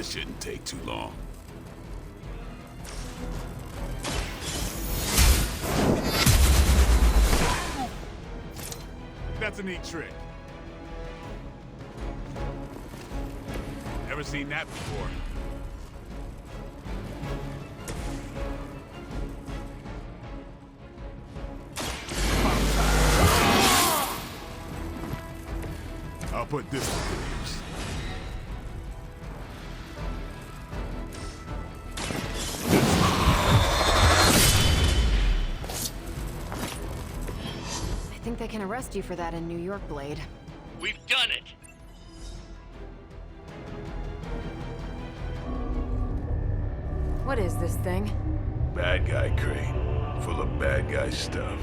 This shouldn't take too long. That's a neat trick. Never seen that before. I'll put this one to use. I think they can arrest you for that in New York, Blade. We've done it! What is this thing? Bad guy crate, full of bad guy stuff.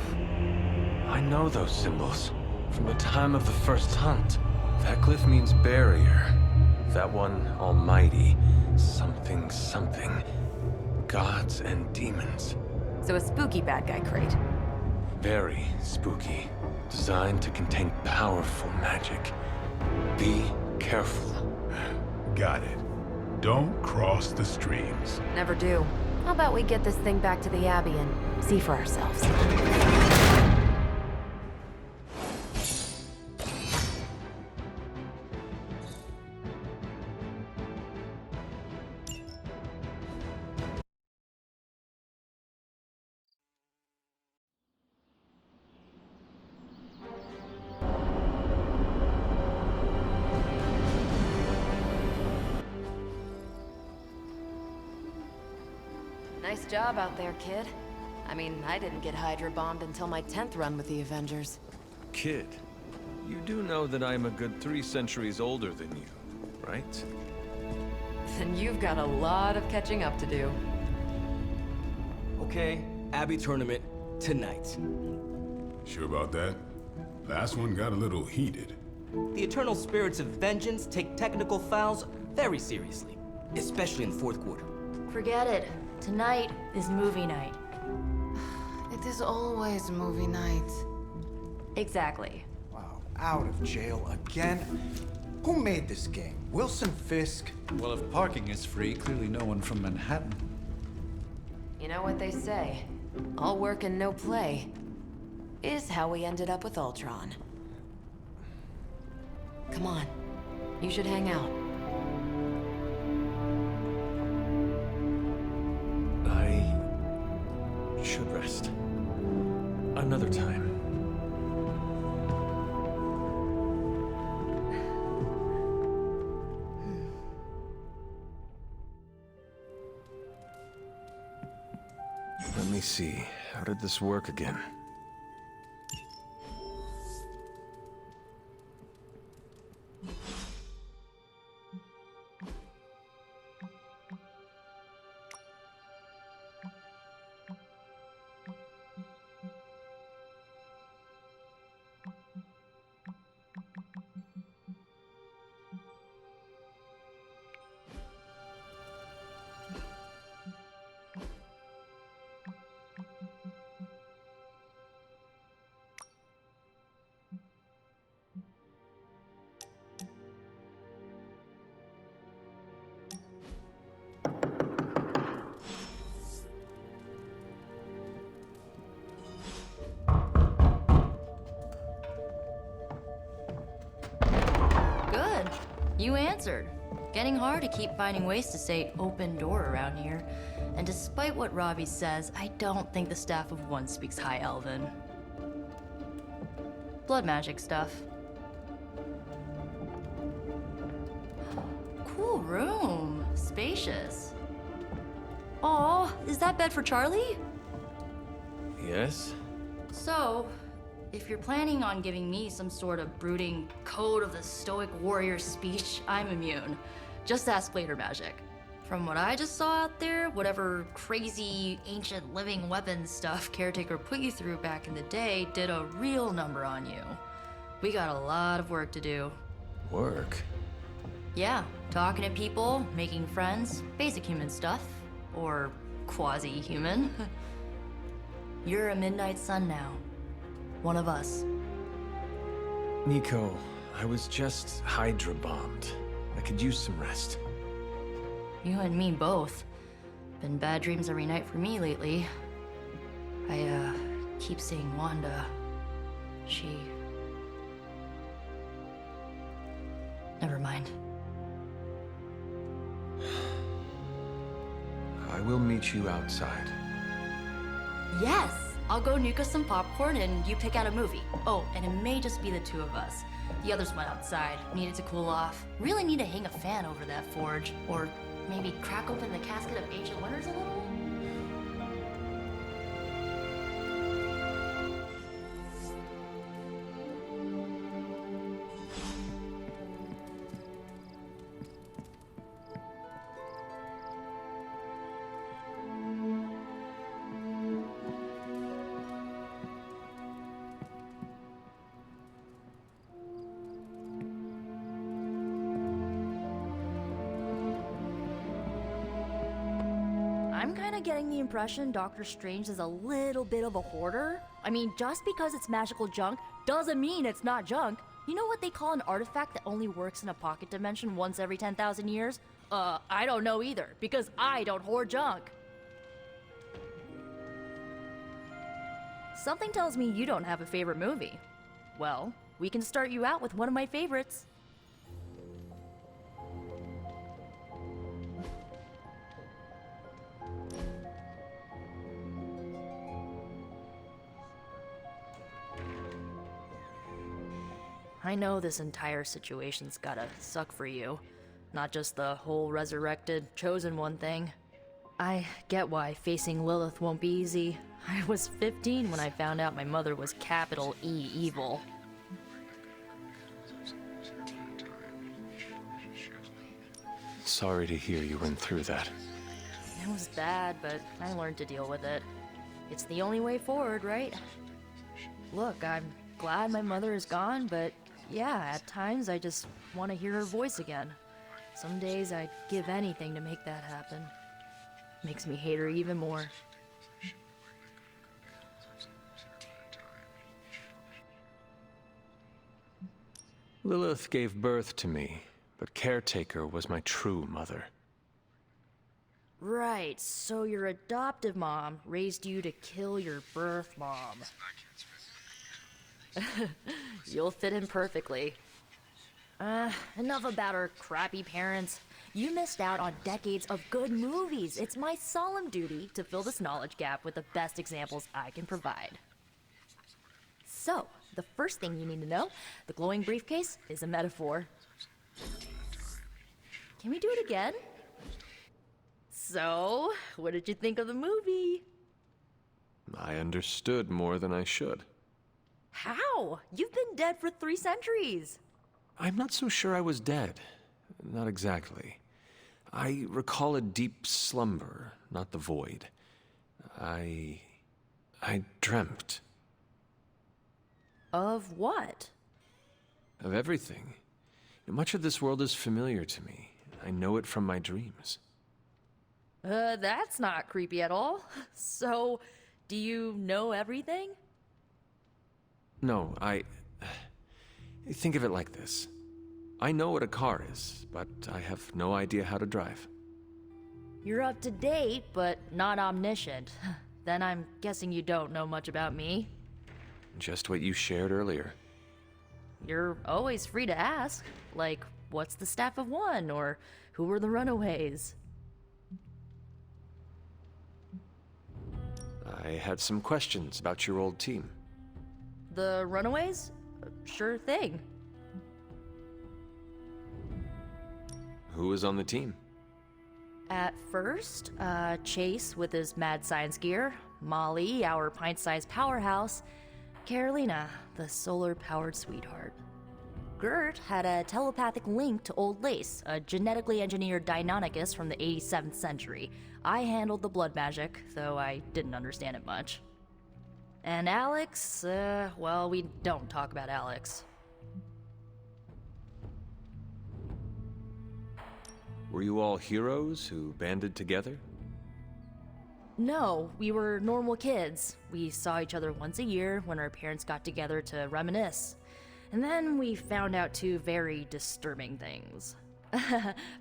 I know those symbols from the time of the first hunt. That glyph means barrier. That one, almighty. Something, something. Gods and demons. So a spooky bad guy crate. Very spooky. Designed to contain powerful magic. Be careful. Got it. Don't cross the streams. Never do. How about we get this thing back to the Abbey and see for ourselves? Nice job out there, kid. I mean, I didn't get Hydra bombed until my 10th run with the Avengers. Kid, you do know that I'm a good 3 centuries older than you, right? Then you've got a lot of catching up to do. Okay, Abbey tournament tonight. Sure about that? Last one got a little heated. The eternal spirits of vengeance take technical fouls very seriously, especially in the fourth quarter. Forget it. Tonight is movie night. It is always movie night. Exactly. Wow, out of jail again? Who made this game? Wilson Fisk? Well, if parking is free, clearly no one from Manhattan. You know what they say? All work and no play is how we ended up with Ultron. Come on. You should hang out. I should rest. Another time. Let me see. How did this work again? Good. You answered. Getting hard to keep finding ways to say open door around here. And despite what Robbie says, I don't think the staff of one speaks High Elven. Blood magic stuff. Cool room. Spacious. Aw, is that bed for Charlie? Yes? So, if you're planning on giving me some sort of brooding code of the stoic warrior speech, I'm immune. Just ask later magic. From what I just saw out there, whatever crazy ancient living weapons stuff Caretaker put you through back in the day did a real number on you. We got a lot of work to do. Work? Yeah, talking to people, making friends, basic human stuff. Or quasi-human. You're a Midnight Sun now. One of us. Nico, I was just Hydra bombed. I could use some rest. You and me both. Been bad dreams every night for me lately. I, keep seeing Wanda. She... Never mind. I will meet you outside. Yes! I'll go nuke us some popcorn and you pick out a movie. Oh, and it may just be the two of us. The others went outside, needed to cool off. Really need to hang a fan over that forge. Or maybe crack open the casket of ancient wonders a little? I'm kinda getting the impression Doctor Strange is a little bit of a hoarder. I mean, just because it's magical junk doesn't mean it's not junk. You know what they call an artifact that only works in a pocket dimension once every 10,000 years? I don't know either, because I don't hoard junk. Something tells me you don't have a favorite movie. Well, we can start you out with one of my favorites. I know this entire situation's gotta suck for you. Not just the whole resurrected, chosen one thing. I get why facing Lilith won't be easy. I was 15 when I found out my mother was capital E evil. Sorry to hear you went through that. It was bad, but I learned to deal with it. It's the only way forward, right? Look, I'm glad my mother is gone, but yeah, at times I just want to hear her voice again. Some days I'd give anything to make that happen. Makes me hate her even more. Lilith gave birth to me, but Caretaker was my true mother. Right, so your adoptive mom raised you to kill your birth mom. You'll fit in perfectly. Enough about her crappy parents. You missed out on decades of good movies. It's my solemn duty to fill this knowledge gap with the best examples I can provide. So, the first thing you need to know, the glowing briefcase is a metaphor. Can we do it again? So, what did you think of the movie? I understood more than I should. How? You've been dead for 3 centuries. I'm not so sure I was dead. Not exactly. I recall a deep slumber, not the void. I dreamt. Of what? Of everything. Much of this world is familiar to me. I know it from my dreams. That's not creepy at all. So, do you know everything? No, think of it like this. I know what a car is, but I have no idea how to drive. You're up to date, but not omniscient. Then I'm guessing you don't know much about me. Just what you shared earlier. You're always free to ask. Like, what's the staff of one? Or who were the runaways? I had some questions about your old team. The runaways? Sure thing. Who was on the team? At first, Chase with his mad science gear, Molly, our pint-sized powerhouse, Carolina, the solar-powered sweetheart. Gert had a telepathic link to Old Lace, a genetically engineered Deinonychus from the 87th century. I handled the blood magic, though I didn't understand it much. And Alex, well, we don't talk about Alex. Were you all heroes who banded together? No, we were normal kids. We saw each other once a year when our parents got together to reminisce. And then we found out 2 very disturbing things.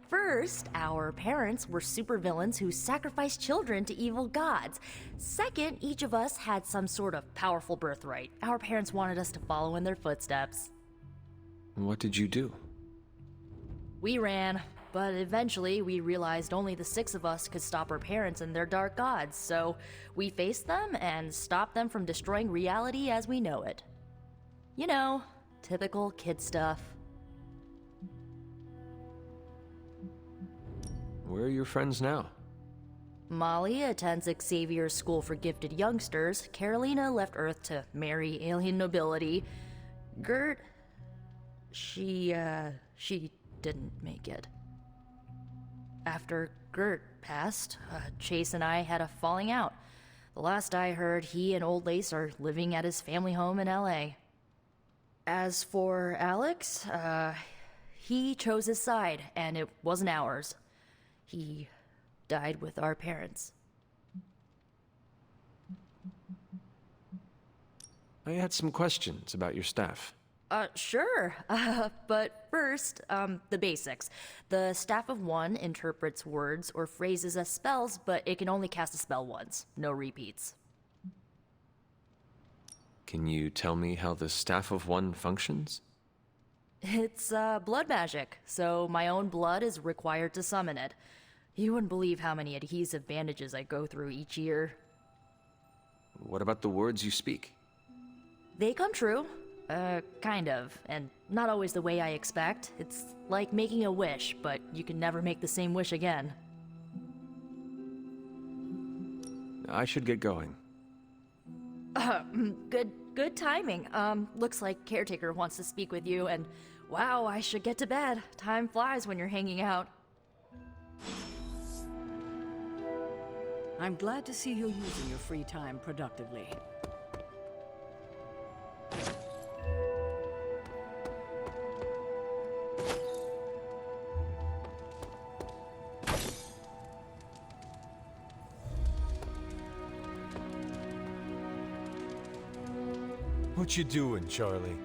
First, our parents were supervillains who sacrificed children to evil gods. Second, each of us had some sort of powerful birthright. Our parents wanted us to follow in their footsteps. What did you do? We ran, but eventually we realized only the 6 of us could stop our parents and their dark gods, so we faced them and stopped them from destroying reality as we know it. You know, typical kid stuff. Where are your friends now? Molly attends Xavier's School for Gifted Youngsters. Carolina left Earth to marry alien nobility. Gert... She didn't make it. After Gert passed, Chase and I had a falling out. The last I heard, he and Old Lace are living at his family home in LA. As for Alex, he chose his side, and it wasn't ours. He died with our parents. I had some questions about your staff. Sure. But first, the basics. The Staff of One interprets words or phrases as spells, but it can only cast a spell once. No repeats. Can you tell me how the Staff of One functions? It's, blood magic, so my own blood is required to summon it. You wouldn't believe how many adhesive bandages I go through each year. What about the words you speak? They come true. Kind of, and not always the way I expect. It's like making a wish, but you can never make the same wish again. I should get going. Good timing. Looks like Caretaker wants to speak with you, and wow, I should get to bed. Time flies when you're hanging out. I'm glad to see you using your free time productively. What you doing, Charlie?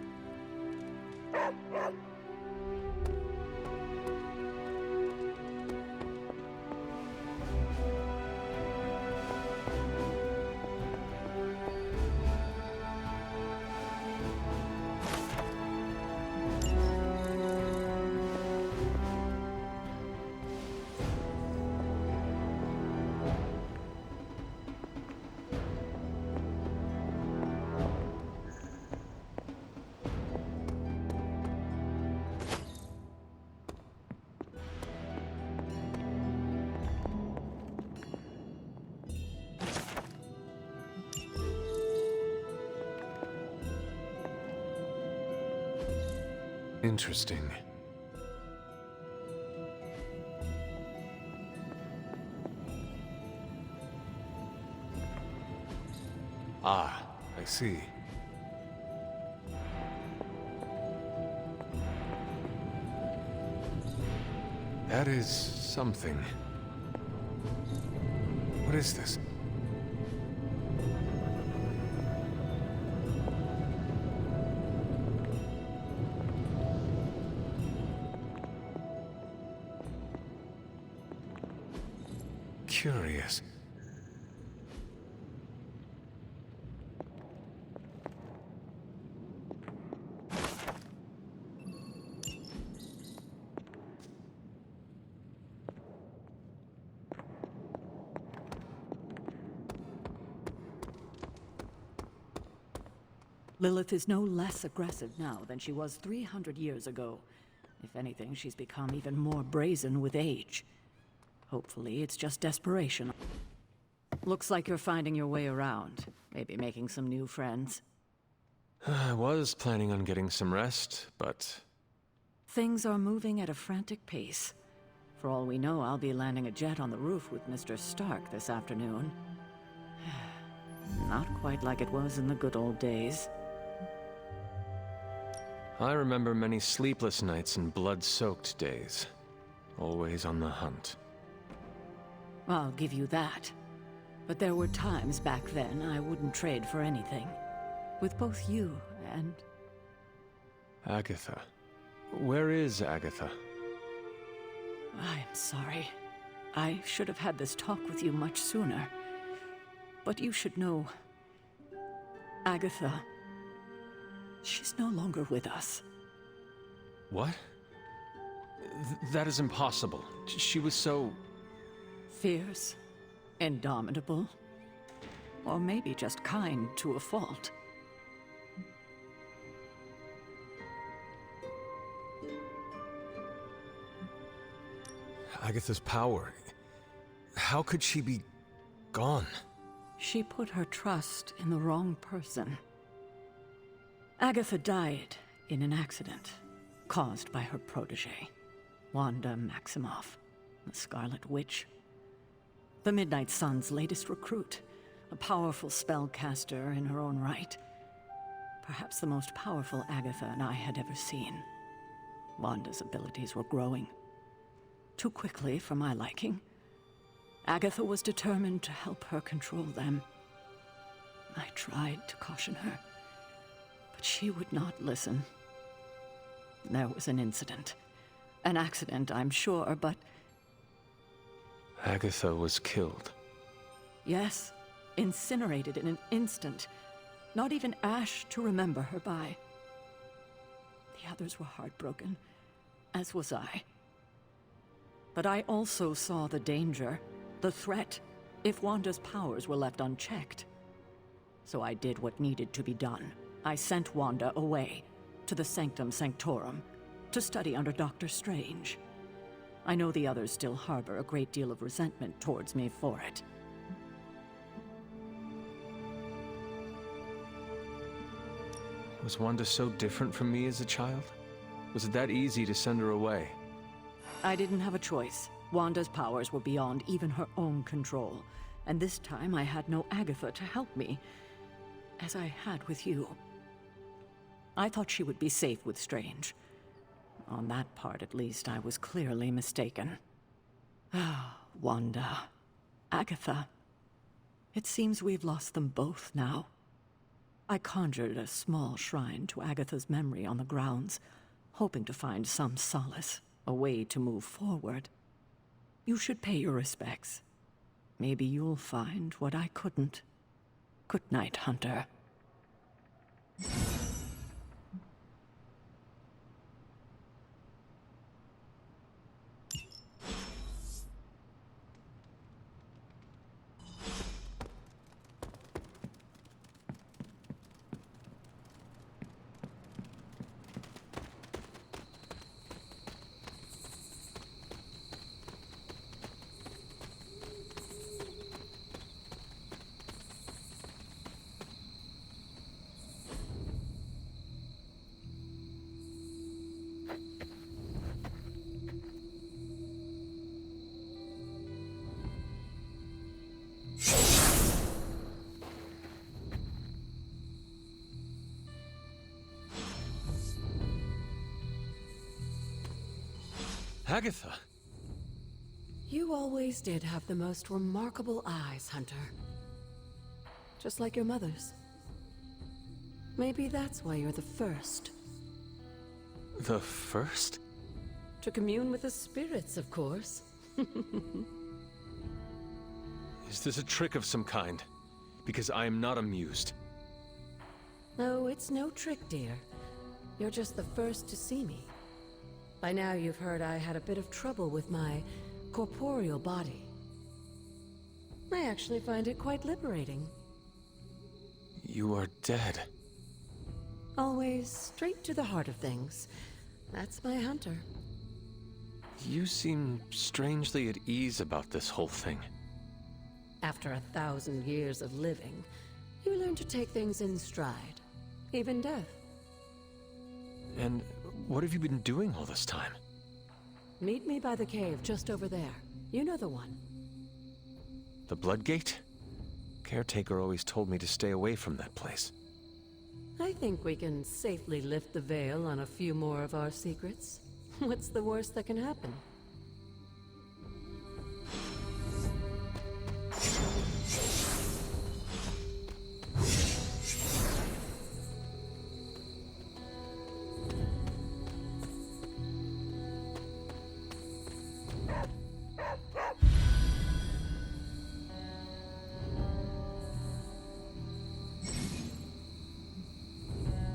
Interesting. Ah, I see. That is something. What is this? Curious. Lilith is no less aggressive now than she was 300 years ago. If anything, she's become even more brazen with age. Hopefully, it's just desperation. Looks like you're finding your way around. Maybe making some new friends. I was planning on getting some rest, but... Things are moving at a frantic pace. For all we know, I'll be landing a jet on the roof with Mr. Stark this afternoon. Not quite like it was in the good old days. I remember many sleepless nights and blood-soaked days. Always on the hunt. I'll give you that. But there were times back then I wouldn't trade for anything. With both you and... Agatha. Where is Agatha? I'm sorry. I should have had this talk with you much sooner. But you should know... Agatha... she's no longer with us. What? That is impossible. She was so... Fierce, indomitable, or maybe just kind to a fault. Agatha's power. How could she be gone? She put her trust in the wrong person. Agatha died in an accident caused by her protege, Wanda Maximoff, the Scarlet Witch. The Midnight Sun's latest recruit, a powerful spellcaster in her own right. Perhaps the most powerful Agatha and I had ever seen. Wanda's abilities were growing. Too quickly for my liking. Agatha was determined to help her control them. I tried to caution her, but she would not listen. There was an incident. An accident, I'm sure, but... Agatha was killed. Yes, incinerated in an instant. Not even ash to remember her by. The others were heartbroken, as was I. But I also saw the danger, the threat, if Wanda's powers were left unchecked. So I did what needed to be done. I sent Wanda away, to the Sanctum Sanctorum, to study under Dr. Strange. I know the others still harbor a great deal of resentment towards me for it. Was Wanda so different from me as a child? Was it that easy to send her away? I didn't have a choice. Wanda's powers were beyond even her own control. And this time I had no Agatha to help me, as I had with you. I thought she would be safe with Strange. On that part, at least, I was clearly mistaken. Ah, Wanda. Agatha. It seems we've lost them both now. I conjured a small shrine to Agatha's memory on the grounds, hoping to find some solace, a way to move forward. You should pay your respects. Maybe you'll find what I couldn't. Good night, Hunter. Agatha! You always did have the most remarkable eyes, Hunter. Just like your mother's. Maybe that's why you're the first. The first? To commune with the spirits, of course. Is this a trick of some kind? Because I am not amused. No, it's no trick, dear. You're just the first to see me. By now you've heard I had a bit of trouble with my corporeal body. I actually find it quite liberating. You are dead. Always straight to the heart of things. That's my Hunter. You seem strangely at ease about this whole thing. After 1,000 years of living, you learn to take things in stride. Even death. And what have you been doing all this time? Meet me by the cave just over there. You know the one. The Bloodgate? Caretaker always told me to stay away from that place. I think we can safely lift the veil on a few more of our secrets. What's the worst that can happen?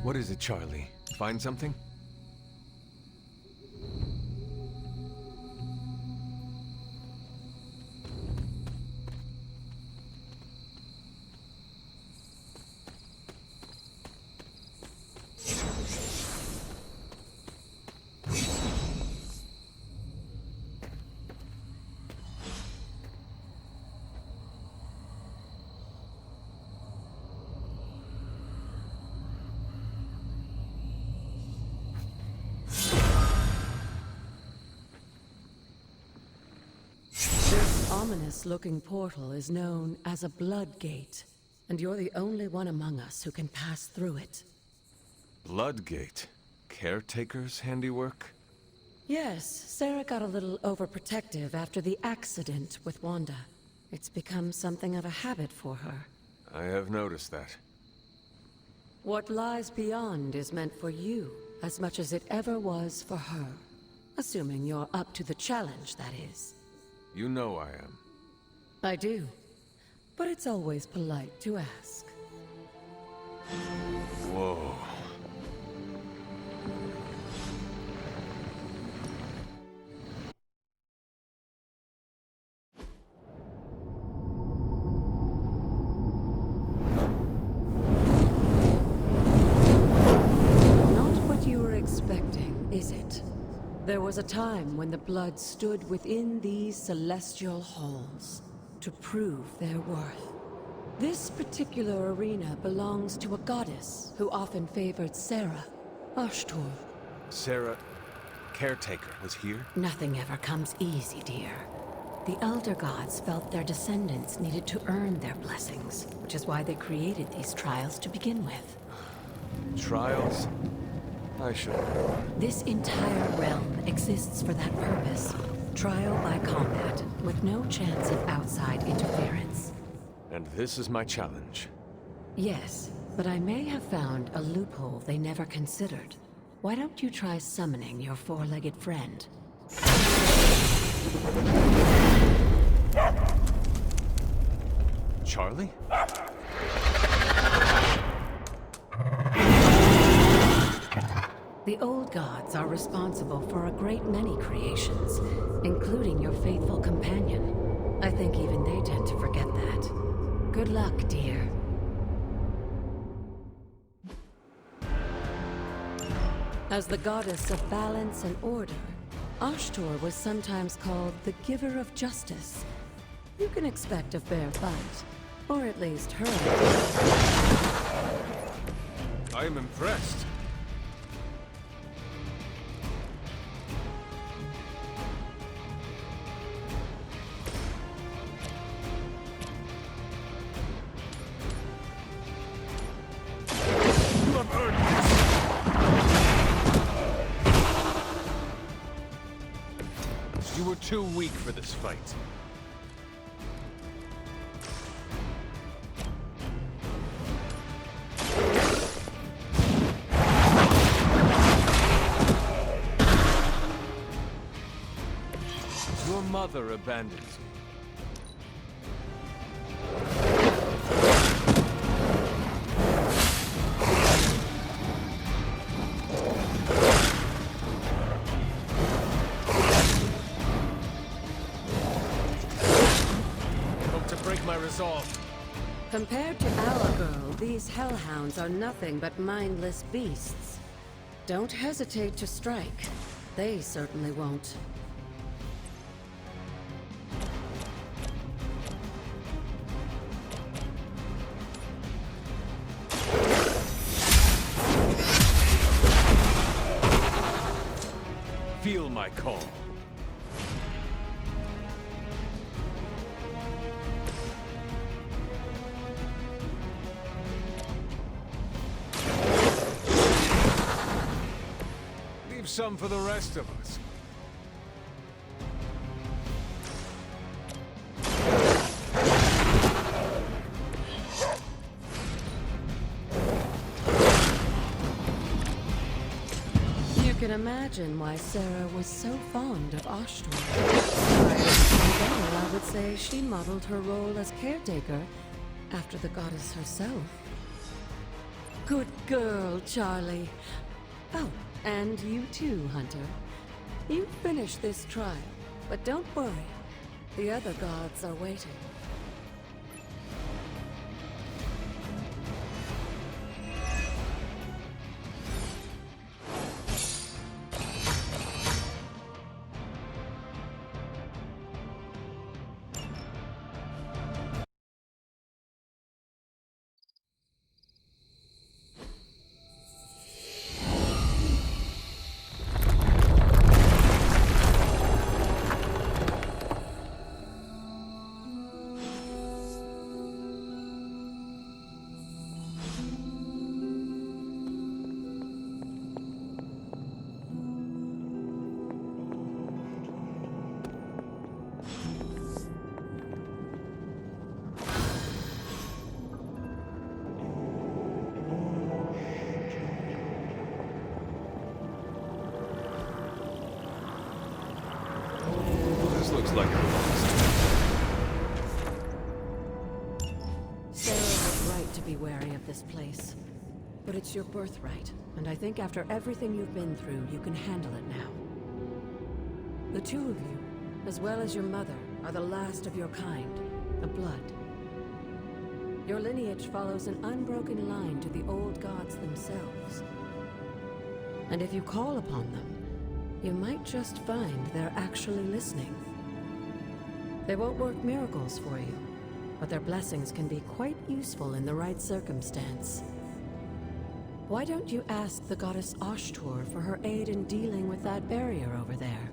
What is it, Charlie? Find something? This ominous-looking portal is known as a blood gate, and you're the only one among us who can pass through it. Bloodgate. Caretaker's handiwork? Yes, Sarah got a little overprotective after the accident with Wanda. It's become something of a habit for her. I have noticed that. What lies beyond is meant for you, as much as it ever was for her. Assuming you're up to the challenge, that is. You know I am. I do. But it's always polite to ask. Whoa. Not what you were expecting, is it? There was a time when the blood stood within these celestial halls to prove their worth. This particular arena belongs to a goddess who often favored Sarah, Ashtor. Sarah, caretaker, was here? Nothing ever comes easy, dear. The Elder Gods felt their descendants needed to earn their blessings, which is why they created these trials to begin with. Trials? I should have known. This entire realm exists for that purpose. Trial by combat, with no chance of outside interference. And this is my challenge. Yes, but I may have found a loophole they never considered. Why don't you try summoning your four-legged friend? Charlie? The old gods are responsible for a great many creations, including your faithful companion. I think even they tend to forget that. Good luck, dear. As the goddess of balance and order, Ashtor was sometimes called the giver of justice. You can expect a fair fight, or at least her. I am impressed. You have earned this. You were too weak for this fight. Your mother abandons you. Hope to break my resolve. Compared to our girl, these hellhounds are nothing but mindless beasts. Don't hesitate to strike. They certainly won't. Feel my call. Leave some for the rest of us. You can imagine why Sarah was so fond of Ashtor. I would say she modeled her role as caretaker after the goddess herself. Good girl, Charlie. Oh, and you too, Hunter. You finished this trial, but don't worry. The other gods are waiting. This looks like a Sarah was right to be wary of this place. But it's your birthright, and I think after everything you've been through, you can handle it now. The two of you, as well as your mother, are the last of your kind, the Blood. Your lineage follows an unbroken line to the old gods themselves. And if you call upon them, you might just find they're actually listening. They won't work miracles for you, but their blessings can be quite useful in the right circumstance. Why don't you ask the goddess Ashtur for her aid in dealing with that barrier over there?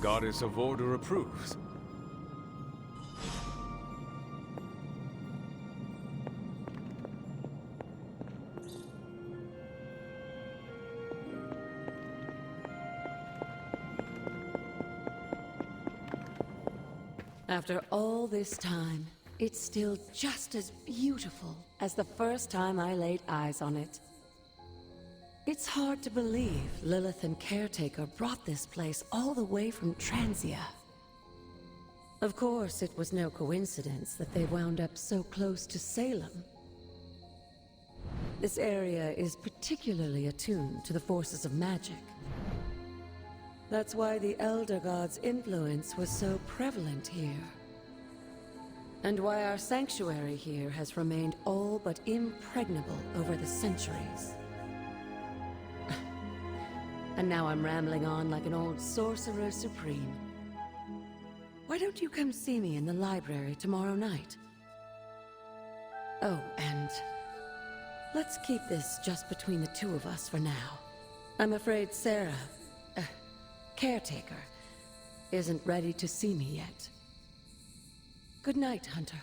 Goddess of Order approves. After all this time, it's still just as beautiful as the first time I laid eyes on it. It's hard to believe Lilith and Caretaker brought this place all the way from Transia. Of course, it was no coincidence that they wound up so close to Salem. This area is particularly attuned to the forces of magic. That's why the Elder God's influence was so prevalent here. And why our sanctuary here has remained all but impregnable over the centuries. And now I'm rambling on like an old sorcerer supreme. Why don't you come see me in the library tomorrow night? Oh, and let's keep this just between the two of us for now. I'm afraid Sarah, caretaker, isn't ready to see me yet. Good night, Hunter.